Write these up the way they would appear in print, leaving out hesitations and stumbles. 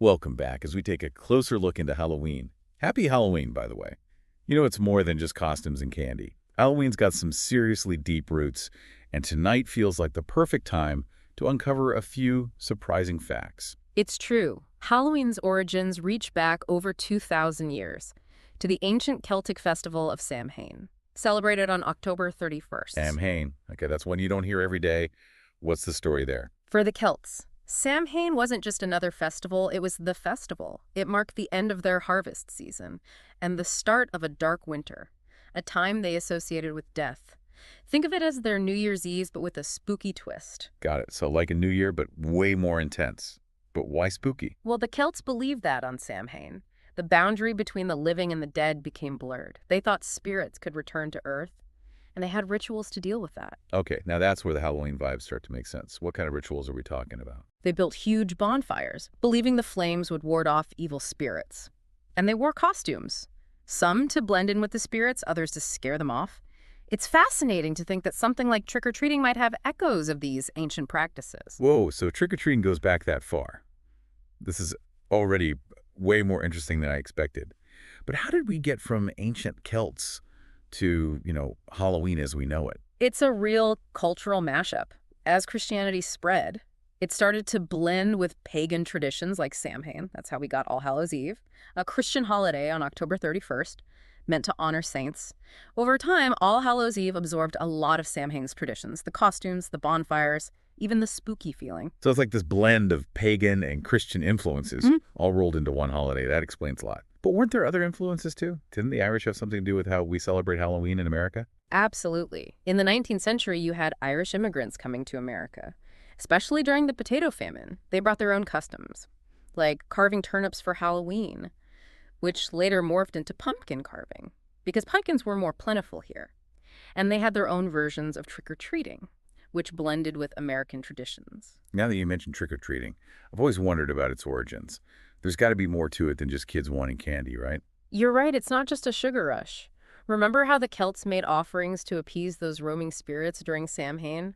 Welcome back as we take a closer look into Halloween. Happy Halloween, by the way. You know, it's more than just costumes and candy. Halloween's got some seriously deep roots, and tonight feels like the perfect time to uncover a few surprising facts. It's true. Halloween's origins reach back over 2,000 years to the ancient Celtic festival of Samhain, celebrated on October 31st. Samhain. Okay, that's one you don't hear every day. What's the story there? For the Celts, Samhain wasn't just another festival, it was the festival. It marked the end of their harvest season and the start of a dark winter, a time they associated with death. Think of it as their New Year's Eve, but with a spooky twist. Got it. So like a New Year, but way more intense. But why spooky? Well, the Celts believed that on Samhain. The boundary between the living and the dead became blurred. They thought spirits could return to Earth, and they had rituals to deal with that. Okay, now that's where the Halloween vibes start to make sense. What kind of rituals are we talking about? They built huge bonfires, believing the flames would ward off evil spirits. And they wore costumes, some to blend in with the spirits, others to scare them off. It's fascinating to think that something like trick-or-treating might have echoes of these ancient practices. Whoa, so trick-or-treating goes back that far. This is already way more interesting than I expected. But how did we get from ancient Celts to, Halloween as we know it? It's a real cultural mashup. As Christianity spread, it started to blend with pagan traditions like Samhain. That's how we got All Hallows Eve, a Christian holiday on October 31st, meant to honor saints. Over time, All Hallows Eve absorbed a lot of Samhain's traditions, the costumes, the bonfires, even the spooky feeling. So it's like this blend of pagan and Christian influences all rolled into one holiday. That explains a lot. But weren't there other influences too? Didn't the Irish have something to do with how we celebrate Halloween in America? Absolutely. In the 19th century, you had Irish immigrants coming to America, especially during the potato famine. They brought their own customs, like carving turnips for Halloween, which later morphed into pumpkin carving, because pumpkins were more plentiful here. And they had their own versions of trick-or-treating, which blended with American traditions. Now that you mentioned trick-or-treating, I've always wondered about its origins. There's got to be more to it than just kids wanting candy, right? You're right, it's not just a sugar rush. Remember how the Celts made offerings to appease those roaming spirits during Samhain?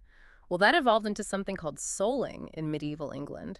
Well, that evolved into something called souling in medieval England.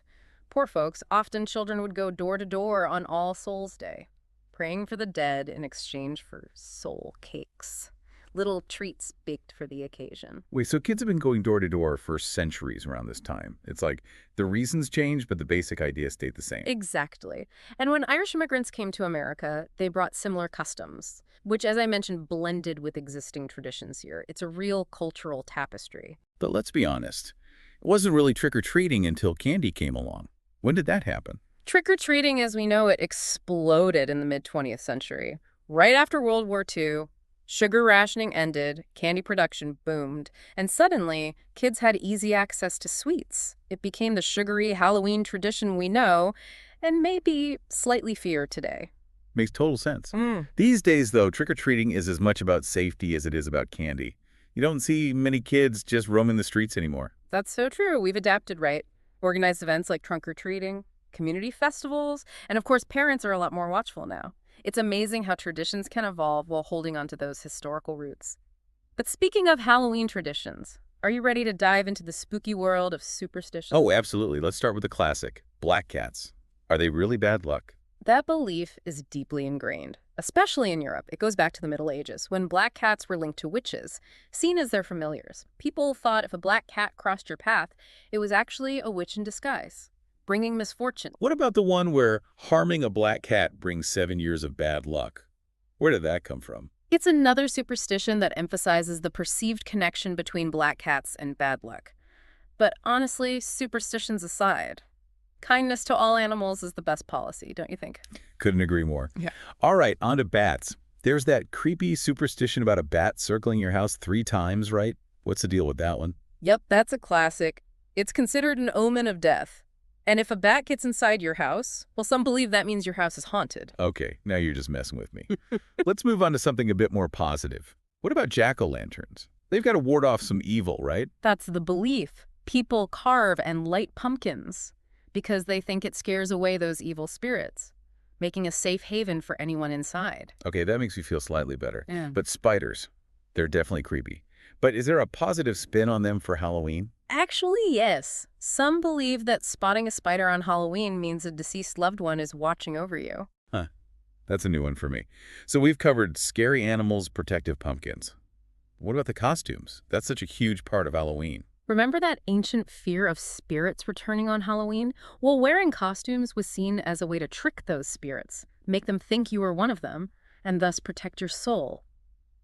Poor folks, often children would go door to door on All Souls' Day, praying for the dead in exchange for soul cakes, little treats baked for the occasion. Wait, so kids have been going door to door for centuries around this time. It's like the reasons changed, but the basic idea stayed the same. Exactly. And when Irish immigrants came to America, they brought similar customs, which, as I mentioned, blended with existing traditions here. It's a real cultural tapestry. But let's be honest, it wasn't really trick-or-treating until candy came along. When did that happen? Trick-or-treating as we know it exploded in the mid-20th century. Right after World War II, sugar rationing ended, candy production boomed, and suddenly, kids had easy access to sweets. It became the sugary Halloween tradition we know, and maybe slightly feared today. Makes total sense. These days, though, trick-or-treating is as much about safety as it is about candy. You don't see many kids just roaming the streets anymore. That's so true. We've adapted, right? Organized events like trunk-or-treating, community festivals, and of course, parents are a lot more watchful now. It's amazing how traditions can evolve while holding on to those historical roots. But speaking of Halloween traditions, are you ready to dive into the spooky world of superstitions? Oh, absolutely. Let's start with the classic. Black cats. Are they really bad luck? That belief is deeply ingrained, especially in Europe. It goes back to the Middle Ages, when black cats were linked to witches, seen as their familiars. People thought if a black cat crossed your path, it was actually a witch in disguise, bringing misfortune. What about the one where harming a black cat brings 7 years of bad luck? Where did that come from? It's another superstition that emphasizes the perceived connection between black cats and bad luck. But honestly, superstitions aside, kindness to all animals is the best policy, don't you think? Couldn't agree more. Yeah. All right, on to bats. There's that creepy superstition about a bat circling your house 3 times, right? What's the deal with that one? Yep, that's a classic. It's considered an omen of death. And if a bat gets inside your house, well, some believe that means your house is haunted. Okay, now you're just messing with me. Let's move on to something a bit more positive. What about jack-o'-lanterns? They've got to ward off some evil, right? That's the belief. People carve and light pumpkins because they think it scares away those evil spirits, making a safe haven for anyone inside. Okay, that makes me feel slightly better. Yeah. But spiders, they're definitely creepy. But is there a positive spin on them for Halloween? Actually, yes. Some believe that spotting a spider on Halloween means a deceased loved one is watching over you. Huh, that's a new one for me. So we've covered scary animals, protective pumpkins. What about the costumes? That's such a huge part of Halloween. Remember that ancient fear of spirits returning on Halloween? Well, wearing costumes was seen as a way to trick those spirits, make them think you were one of them, and thus protect your soul.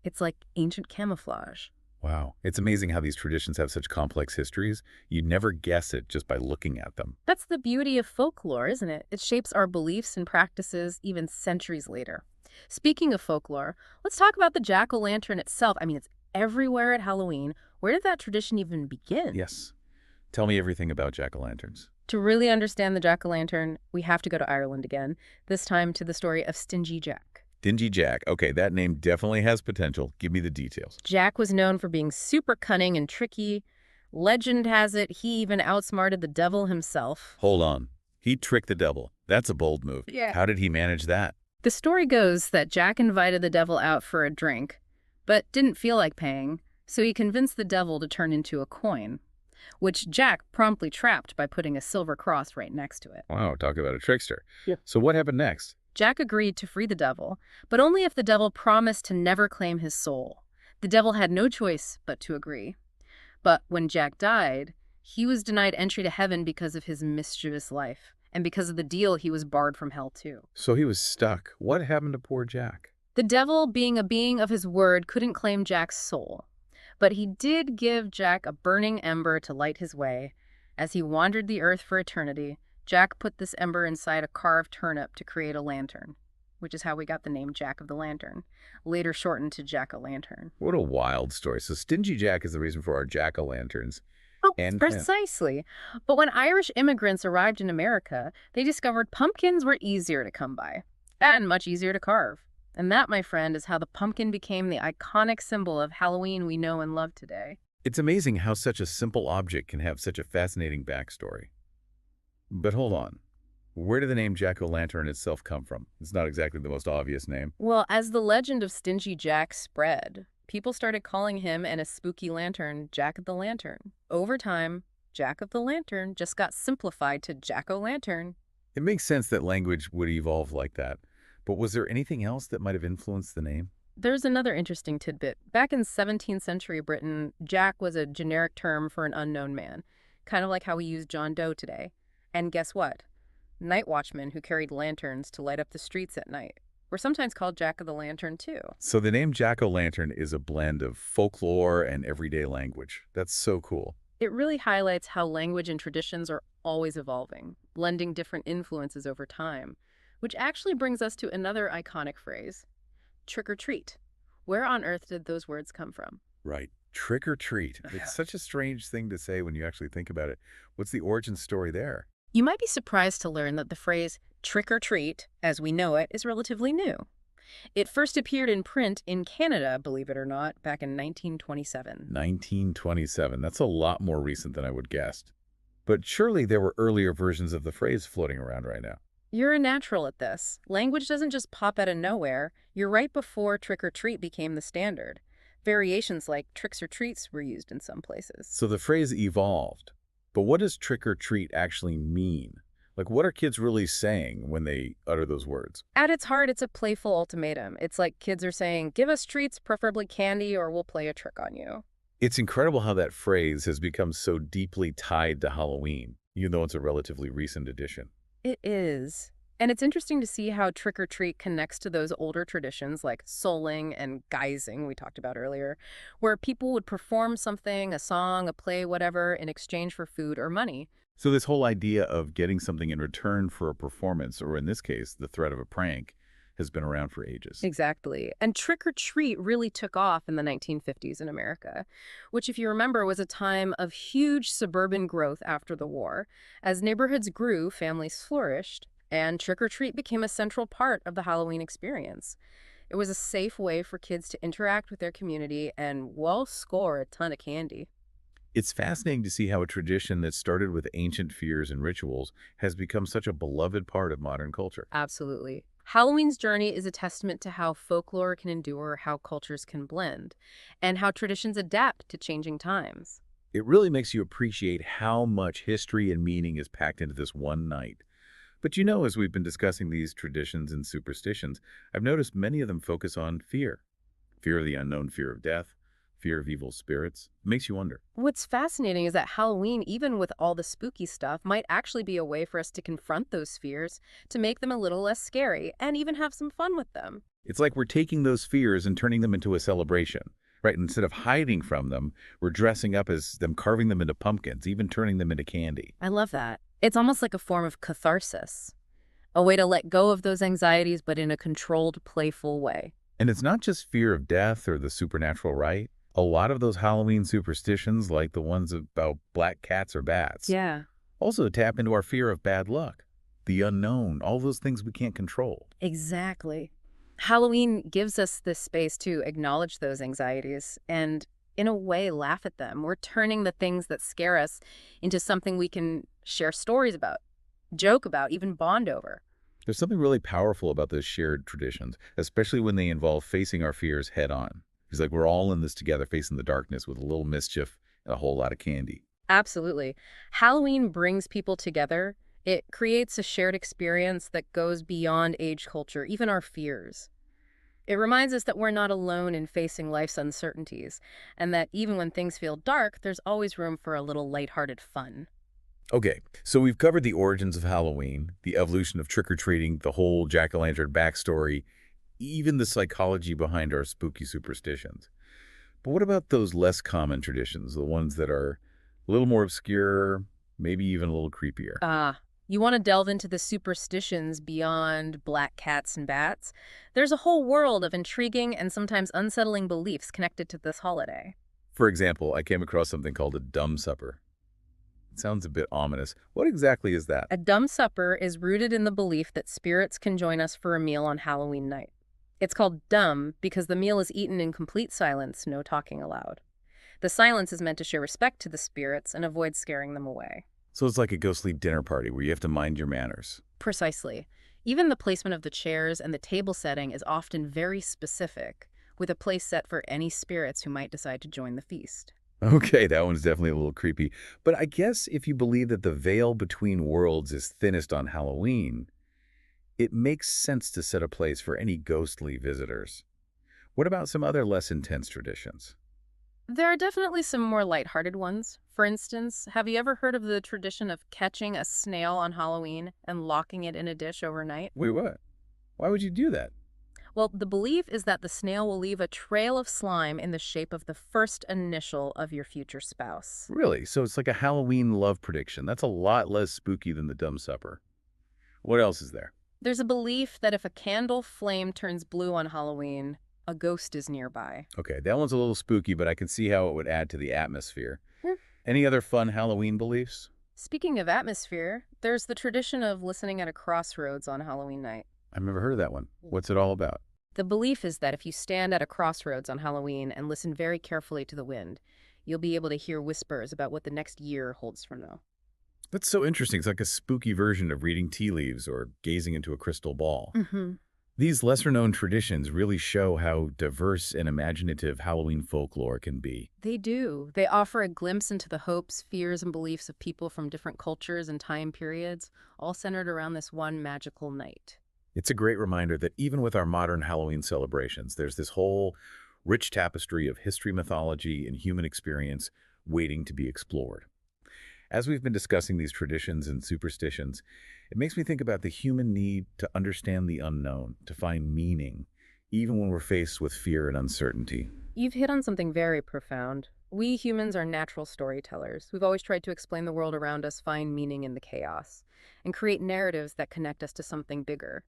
It's like ancient camouflage. Wow, it's amazing how these traditions have such complex histories. You'd never guess it just by looking at them. That's the beauty of folklore, isn't it? It shapes our beliefs and practices even centuries later. Speaking of folklore, let's talk about the jack-o'-lantern itself. I mean, it's everywhere at Halloween. Where did that tradition even begin? Yes. Tell me everything about jack-o'-lanterns. To really understand the jack-o'-lantern, we have to go to Ireland again, this time to the story of Stingy Jack. Dingy Jack. Okay, that name definitely has potential. Give me the details. Jack was known for being super cunning and tricky. Legend has it he even outsmarted the devil himself. Hold on. He tricked the devil. That's a bold move. Yeah. How did he manage that? The story goes that Jack invited the devil out for a drink, but didn't feel like paying, so he convinced the devil to turn into a coin, which Jack promptly trapped by putting a silver cross right next to it. Wow, talk about a trickster. Yeah. So what happened next? Jack agreed to free the devil, but only if the devil promised to never claim his soul. The devil had no choice but to agree. But when Jack died, he was denied entry to heaven because of his mischievous life, and because of the deal, he was barred from hell too. So he was stuck. What happened to poor Jack? The devil, being a being of his word, couldn't claim Jack's soul, but he did give Jack a burning ember to light his way. As he wandered the earth for eternity, Jack put this ember inside a carved turnip to create a lantern, which is how we got the name Jack of the Lantern, later shortened to Jack-o'-lantern. What a wild story. So Stingy Jack is the reason for our jack-o'-lanterns. Oh, And precisely. But when Irish immigrants arrived in America, they discovered pumpkins were easier to come by and much easier to carve. And that, my friend, is how the pumpkin became the iconic symbol of Halloween we know and love today. it's amazing how such a simple object can have such a fascinating backstory. But hold on. Where did the name Jack-o'-lantern itself come from? It's not exactly the most obvious name. Well, as the legend of Stingy Jack spread, people started calling him and his spooky lantern Jack of the Lantern. Over time, Jack of the Lantern just got simplified to Jack-o'-lantern. It makes sense that language would evolve like that. But was there anything else that might have influenced the name? There's another interesting tidbit. Back in 17th century Britain, Jack was a generic term for an unknown man, kind of like how we use John Doe today. And guess what? Night watchmen who carried lanterns to light up the streets at night were sometimes called Jack of the Lantern too. So the name Jack-o'-lantern is a blend of folklore and everyday language. That's so cool. It really highlights how language and traditions are always evolving, blending different influences over time, which actually brings us to another iconic phrase, trick or treat. Where on earth did those words come from? Right. Trick or treat. It's such a strange thing to say when you actually think about it. What's the origin story there? You might be surprised to learn that the phrase trick or treat, as we know it, is relatively new. It first appeared in print in Canada, believe it or not, back in 1927. 1927. That's a lot more recent than I would guessed. But surely there were earlier versions of the phrase floating around right now. You're a natural at this. Language doesn't just pop out of nowhere. You're right before trick or treat became the standard. Variations like tricks or treats were used in some places. So the phrase evolved. But what does trick or treat actually mean? Like, what are kids really saying when they utter those words? At its heart, it's a playful ultimatum. It's like kids are saying, give us treats, preferably candy, or we'll play a trick on you. It's incredible how that phrase has become so deeply tied to Halloween, even though it's a relatively recent addition. It is. And it's interesting to see how trick or treat connects to those older traditions like souling and guising we talked about earlier, where people would perform something, a song, a play, whatever, in exchange for food or money. So this whole idea of getting something in return for a performance, or in this case, the threat of a prank, has been around for ages. Exactly. And trick or treat really took off in the 1950s in America, which, if you remember, was a time of huge suburban growth after the war. As neighborhoods grew, families flourished, and trick or treat became a central part of the Halloween experience. It was a safe way for kids to interact with their community and, well, score a ton of candy. It's fascinating to see how a tradition that started with ancient fears and rituals has become such a beloved part of modern culture. Absolutely. Halloween's journey is a testament to how folklore can endure, how cultures can blend, and how traditions adapt to changing times. It really makes you appreciate how much history and meaning is packed into this one night. But as we've been discussing these traditions and superstitions, I've noticed many of them focus on fear. Fear of the unknown, fear of death, fear of evil spirits. It makes you wonder. What's fascinating is that Halloween, even with all the spooky stuff, might actually be a way for us to confront those fears, to make them a little less scary, and even have some fun with them. It's like we're taking those fears and turning them into a celebration, right? Instead of hiding from them, we're dressing up as them, carving them into pumpkins, even turning them into candy. I love that. It's almost like a form of catharsis, a way to let go of those anxieties, but in a controlled, playful way. And it's not just fear of death or the supernatural, right? A lot of those Halloween superstitions, like the ones about black cats or bats, Yeah, also tap into our fear of bad luck, the unknown, all those things we can't control. exactly. Halloween gives us this space to acknowledge those anxieties and, in a way, laugh at them. We're turning the things that scare us into something we can share stories about, joke about, even bond over. There's something really powerful about those shared traditions, especially when they involve facing our fears head on. It's like we're all in this together, facing the darkness with a little mischief and a whole lot of candy. Absolutely. Halloween brings people together. It creates a shared experience that goes beyond age culture, even our fears. It reminds us that we're not alone in facing life's uncertainties, and that even when things feel dark, there's always room for a little lighthearted fun. Okay, so we've covered the origins of Halloween, the evolution of trick-or-treating, the whole jack-o'-lantern backstory, even the psychology behind our spooky superstitions. But what about those less common traditions, the ones that are a little more obscure, maybe even a little creepier? Ah, you want to delve into the superstitions beyond black cats and bats? There's a whole world of intriguing and sometimes unsettling beliefs connected to this holiday. For example, I came across something called a dumb supper. It sounds a bit ominous. What exactly is that? A dumb supper is rooted in the belief that spirits can join us for a meal on Halloween night. It's called dumb because the meal is eaten in complete silence, no talking aloud. The silence is meant to show respect to the spirits and avoid scaring them away. So it's like a ghostly dinner party where you have to mind your manners. Precisely. Even the placement of the chairs and the table setting is often very specific, with a place set for any spirits who might decide to join the feast. Okay, that one's definitely a little creepy. But I guess if you believe that the veil between worlds is thinnest on Halloween, it makes sense to set a place for any ghostly visitors. What about some other less intense traditions? There are definitely some more lighthearted ones. For instance, have you ever heard of the tradition of catching a snail on Halloween and locking it in a dish overnight? Wait, what? Why would you do that? Well, the belief is that the snail will leave a trail of slime in the shape of the first initial of your future spouse. Really? So it's like a Halloween love prediction. That's a lot less spooky than the dumb supper. What else is there? There's a belief that if a candle flame turns blue on Halloween, a ghost is nearby. Okay, that one's a little spooky, but I can see how it would add to the atmosphere. Hmm. Any other fun Halloween beliefs? Speaking of atmosphere, there's the tradition of listening at a crossroads on Halloween night. I've never heard of that one. What's it all about? The belief is that if you stand at a crossroads on Halloween and listen very carefully to the wind, you'll be able to hear whispers about what the next year holds from now. That's so interesting. It's like a spooky version of reading tea leaves or gazing into a crystal ball. Mm-hmm. These lesser-known traditions really show how diverse and imaginative Halloween folklore can be. They do. They offer a glimpse into the hopes, fears, and beliefs of people from different cultures and time periods, all centered around this one magical night. It's a great reminder that even with our modern Halloween celebrations, there's this whole rich tapestry of history, mythology, and human experience waiting to be explored. As we've been discussing these traditions and superstitions, it makes me think about the human need to understand the unknown, to find meaning, even when we're faced with fear and uncertainty. You've hit on something very profound. We humans are natural storytellers. We've always tried to explain the world around us, find meaning in the chaos, and create narratives that connect us to something bigger.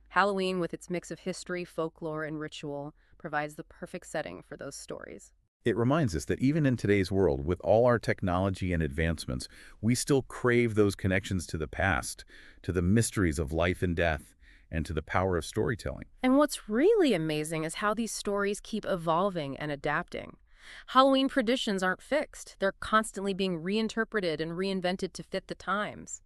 Halloween, with its mix of history, folklore, and ritual, provides the perfect setting for those stories. It reminds us that even in today's world, with all our technology and advancements, we still crave those connections to the past, to the mysteries of life and death, and to the power of storytelling. And what's really amazing is how these stories keep evolving and adapting. Halloween traditions aren't fixed. They're constantly being reinterpreted and reinvented to fit the times.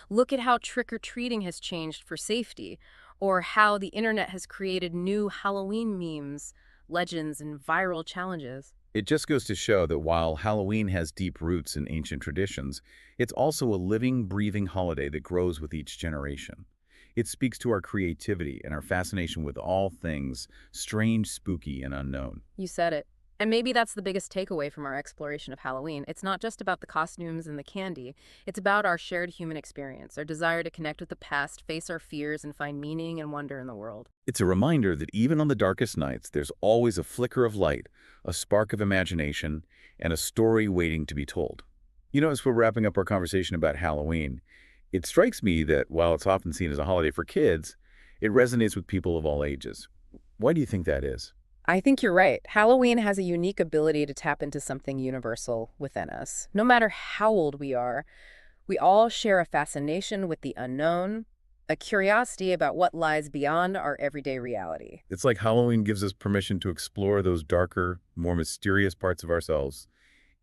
Look at how trick-or-treating has changed for safety, or how the internet has created new Halloween memes, legends, and viral challenges. It just goes to show that while Halloween has deep roots in ancient traditions, it's also a living, breathing holiday that grows with each generation. It speaks to our creativity and our fascination with all things strange, spooky, and unknown. You said it. And maybe that's the biggest takeaway from our exploration of Halloween. It's not just about the costumes and the candy. It's about our shared human experience, our desire to connect with the past, face our fears, and find meaning and wonder in the world. It's a reminder that even on the darkest nights, there's always a flicker of light, a spark of imagination, and a story waiting to be told. As we're wrapping up our conversation about Halloween, it strikes me that while it's often seen as a holiday for kids, it resonates with people of all ages. Why do you think that is? I think you're right. Halloween has a unique ability to tap into something universal within us. No matter how old we all share a fascination with the unknown, a curiosity about what lies beyond our everyday reality. It's like Halloween gives us permission to explore those darker, more mysterious parts of ourselves,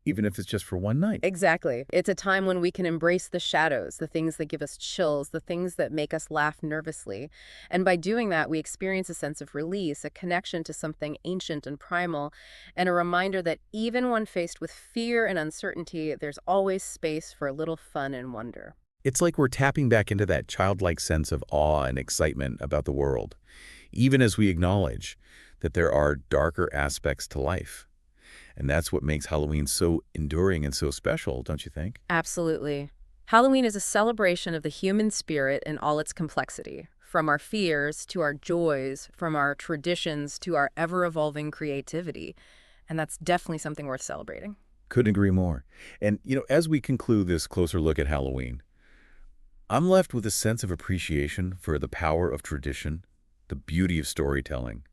even if it's just for one night. Exactly. It's a time when we can embrace the shadows, the things that give us chills, the things that make us laugh nervously. And by doing that, we experience a sense of release, a connection to something ancient and primal, and a reminder that even when faced with fear and uncertainty, there's always space for a little fun and wonder. It's like we're tapping back into that childlike sense of awe and excitement about the world, even as we acknowledge that there are darker aspects to life. And that's what makes Halloween so enduring and so special, don't you think? Absolutely. Halloween is a celebration of the human spirit in all its complexity, from our fears to our joys, from our traditions to our ever-evolving creativity. And that's definitely something worth celebrating. Couldn't agree more. And, as we conclude this closer look at Halloween, I'm left with a sense of appreciation for the power of tradition, the beauty of storytelling,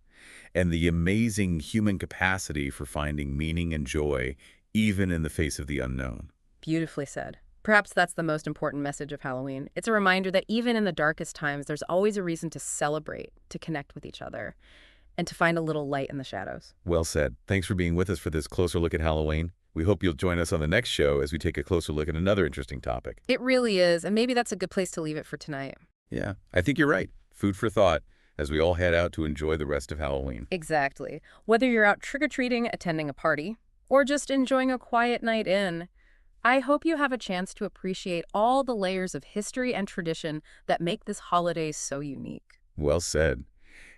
and the amazing human capacity for finding meaning and joy even in the face of the unknown. Beautifully said. Perhaps that's the most important message of Halloween. It's a reminder that even in the darkest times, there's always a reason to celebrate, to connect with each other, and to find a little light in the shadows. Well said. Thanks for being with us for this closer look at Halloween. We hope you'll join us on the next show as we take a closer look at another interesting topic. It really is, and maybe that's a good place to leave it for tonight. Yeah, I think you're right. Food for thought as we all head out to enjoy the rest of Halloween. Exactly. Whether you're out trick-or-treating, attending a party, or just enjoying a quiet night in, I hope you have a chance to appreciate all the layers of history and tradition that make this holiday so unique. Well said.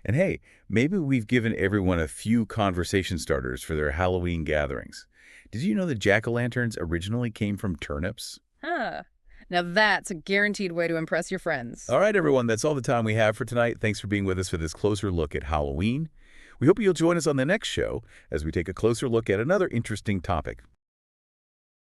And hey, maybe we've given everyone a few conversation starters for their Halloween gatherings. Did you know that jack-o'-lanterns originally came from turnips? Huh. Now that's a guaranteed way to impress your friends. All right, everyone, that's all the time we have for tonight. Thanks for being with us for this closer look at Halloween. We hope you'll join us on the next show as we take a closer look at another interesting topic.